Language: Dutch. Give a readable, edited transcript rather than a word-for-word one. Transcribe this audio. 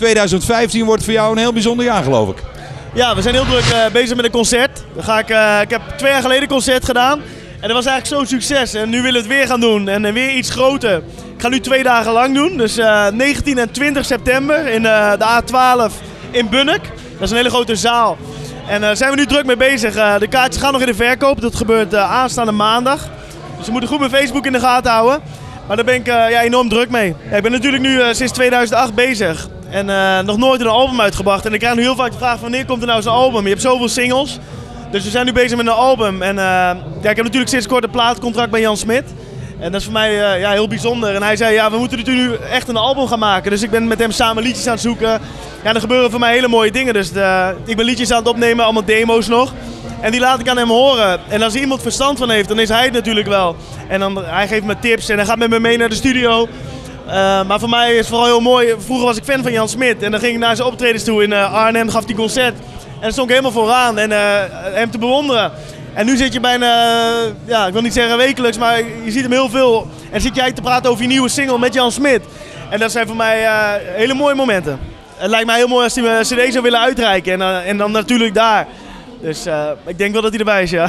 2015 wordt voor jou een heel bijzonder jaar, geloof ik. Ja, we zijn heel druk bezig met een concert. Ik heb 2 jaar geleden een concert gedaan. En dat was eigenlijk zo'n succes. En nu willen we het weer gaan doen. En weer iets groter. Ik ga nu 2 dagen lang doen. Dus 19 en 20 september in de A12 in Bunnik. Dat is een hele grote zaal. En daar zijn we nu druk mee bezig. De kaartjes gaan nog in de verkoop. Dat gebeurt aanstaande maandag. Dus we moeten goed mijn Facebook in de gaten houden. Maar daar ben ik enorm druk mee. Ja, ik ben natuurlijk nu sinds 2008 bezig. En nog nooit een album uitgebracht. En ik krijg nu heel vaak de vraag: wanneer komt er nou zo'n album? Je hebt zoveel singles. Dus we zijn nu bezig met een album. En ik heb natuurlijk sinds kort een plaatcontract bij Jan Smit. En dat is voor mij heel bijzonder. En hij zei, we moeten natuurlijk nu echt een album gaan maken. Dus ik ben met hem samen liedjes aan het zoeken. Ja, er gebeuren voor mij hele mooie dingen. Dus ik ben liedjes aan het opnemen, allemaal demo's nog. En die laat ik aan hem horen. En als er iemand verstand van heeft, dan is hij het natuurlijk wel. En hij geeft me tips en hij gaat met me mee naar de studio. Maar voor mij is het vooral heel mooi. Vroeger was ik fan van Jan Smit. En dan ging ik naar zijn optredens toe in Arnhem, gaf hij concert. En dan stond ik helemaal vooraan en hem te bewonderen. En nu zit je bijna, ik wil niet zeggen wekelijks, maar je ziet hem heel veel. En zit jij te praten over je nieuwe single met Jan Smit. En dat zijn voor mij hele mooie momenten. Het lijkt mij heel mooi als hij me een cd zou willen uitreiken en dan natuurlijk daar. Dus ik denk wel dat hij erbij is, ja.